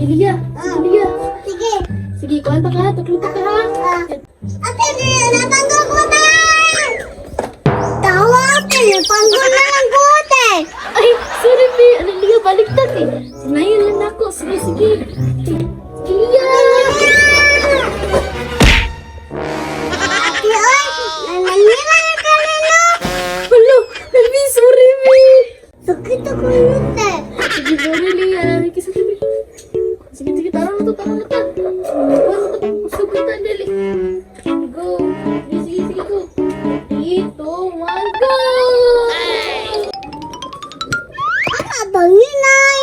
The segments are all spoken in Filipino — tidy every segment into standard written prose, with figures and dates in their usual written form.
Elia, Elia. Sige. Sige, kuhan ka, tukluto ka ha. Ate, natanggol ko na! Tawa, ate, natanggol na ng gute! Ay, sorry, Bi. Ano, Elia, baliktad eh. Sinayin lang ako. Sige, sige. Elia! Ate, oy! Nananira na ka nilo! Hala, Bi, sorry, Bi. Sakit ako yun, te. Sige, sorry, Elia. Sige, sige, sige, tara na to, tara na to. Kusugin na, dali. Go. Sige, sige, sige, go. 3, 2, 1, go! Abangin, ay!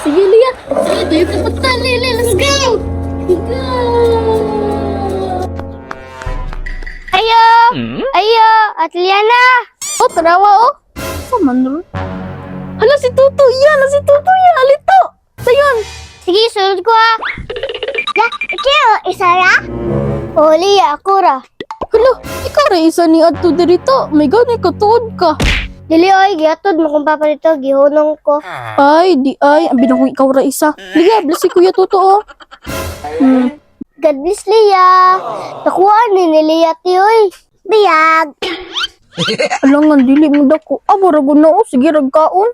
Sige, Lia. Sige, tayo kapunta, Lili. Let's go! Go! Ayo! Ayo! At Liana! Oh, tarawa, oh. Sama nun. Hala, si Tuto yan. Si Tuto yan. Alito. Sayon. Sige, sunod ko ha. Ya, ikaw, isa ra? O, Lia, ako ra. Hala, ikaw rin isa ni Adto dirito. May gani ka, tuod ka. Dili, oy, giatod mo kung papa dito, gihunong ko. Ay, di ay. Ang binakong ikaw ra isa. Liga, bless si Kuya Tuto, oh. God bless, Lia. Nakuha ni Lia, tiyoy. Biyag. Alangan, dili mo dako. Abo, rago na, oh. Sige, ragkaon.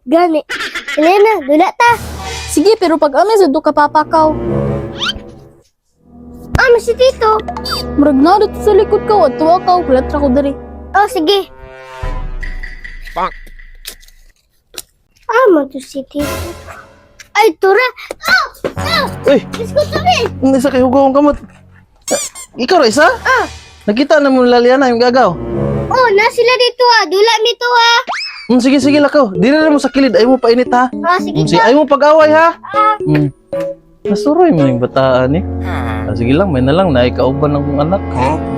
Gani. Elena, dula ta. Sige, pero pag amin sa ka papakaw. Ah, si Tito. Murag na dito sa likod ka. At tuwa ka. Kulatra ko dari. Oh, sige. Ah, mo to si Tito. Ay, tura. Oh! Oh! Uy, Let's go, Tobi. isa kay hugawang kamot. Ikaw ra isa? Ah. Nakita na mo Laliana yung gagaw. Oh, na sila dito ah. Dula nito ah. Sige, sige lakaw. Dili na mo sa kilid. Ayaw mo painit ha. Ah, sige. Sige, ayaw mo pag-away ha. Ah. Nasuroy mo yung bataan eh. Sige lang, may na lang. Naikauban ng anak.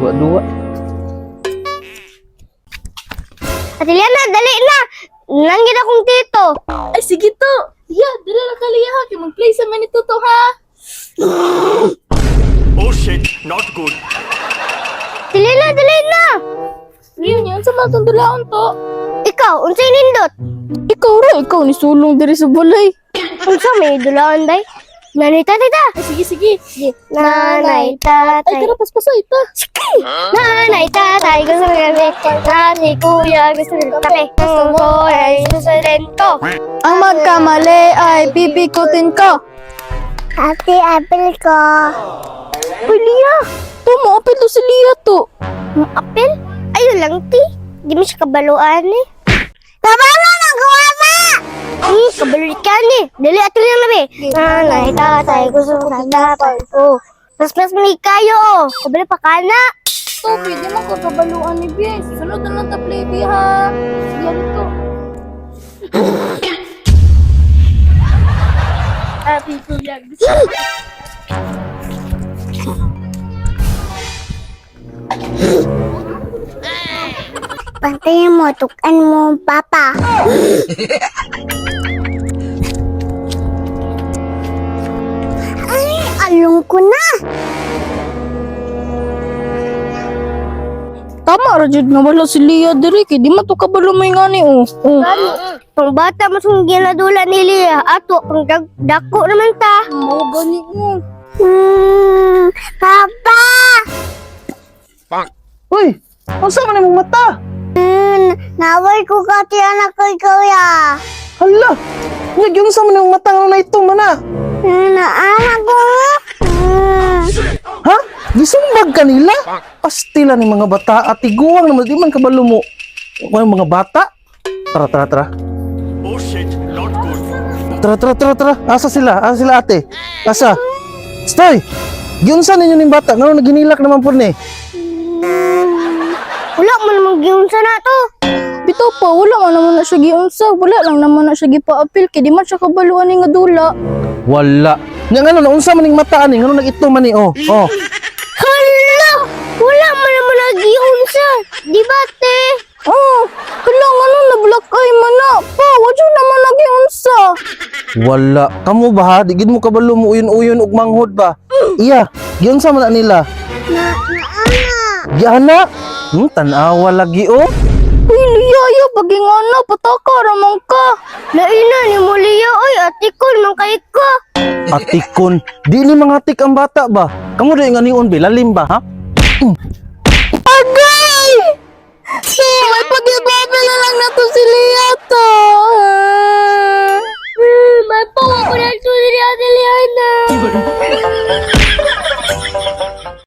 Dua-dua. Ate Liana, dali na. Nanggit akong tito. Ay, sige to. Yeah, dala na kaliya ha. Kaya mag-play sa manito to ha. Oh shit, not good. Ate Liana, dali na. Yun yun. Sa mga tundulaon to. Ikaw, unsay nindot? Ikaw ra. Ikaw ni sulong diri sa balay. Unsa may dulaan bay? Nanay tatay ta. Ay, sige, sige. Sige. Nanay Ay, tatay. tara, paspasay ta. Nanay tatay, gusto mo kami. Nanay kuya, gusto mo kami. Gusto mo ay susulento. Ang magkamali ay pipikutin ko. Ate, apple ko. Uy, Lia. Tumo, apel to si Lia to. Ang apple? Ayun lang, ti. Di mo siya kabaluan eh. Kabalo na, guwama! Kabalo ka ni. Dali, ato lang labi. Nanay tatay, gusto mo tatay ko. Mas may kayo, oh. Kabalo pa ka na. To, pwede mo ko kabaluan ni Bien. Sunod na lang ta play, Bi, ha. Sige, to. Happy Kuya. Pantayin mo, tukan mo, papa. Ay, along ko na. Tama, Rajud, nga wala si Lia diri. Kaya di man to kabalo may nga ni, oh. Oh. Pang bata mo sung ginadula ni Lia. Ato, pang dako naman ta. Mo gani mo. Papa! Uy, ang sama na mong mata. Naway ko kati anak ko ikaw ya. Hala, nga yung sama na mong mata nga na ito mana. Naanak ko. Ha? Gisumbag kanila? Pastila ni mga bata at tiguang naman. Di man kabalo mo. Yung mga bata? Tara, tara, tara. Oh shit, not good. Tara, tara, tara, tara. Asa sila? Asa sila ate? Asa? Stoy! Giunsa ninyo ning bata? Nga naginilak naman po ni. Wala mo namang giunsa na to. Bito pa, wala man naman na siya giunsa. Wala lang naman na siya gipa-apil. Kaya di man siya kabaluan ni nga dula. Wala. Nga nga naunsa man ning mataan ni. Nga nag-ito man ni. Oh, oh. Hala! Wala mo naman nagiunsa. Di ba, te? Oh, kailangan na black eye man na. Pa, wadyo naman nagiunsa. Wala. Kamu ba ha? Digid mo kabalo mo uyon-uyon ug manghod ba? Iya, giunsa man na nila? Naana. Giana? Tanawa lagi oh. Uy, Liya, baging ano, pataka ramang ka. Laina ni mo, Lia. kay ko. Atikon, di ni mga tik ang bata ba? Kamu rin nga niyon bilalim ba, ha? Agay! May pag-ibabi na lang na to si Liato. May pawa ko na to si Liana.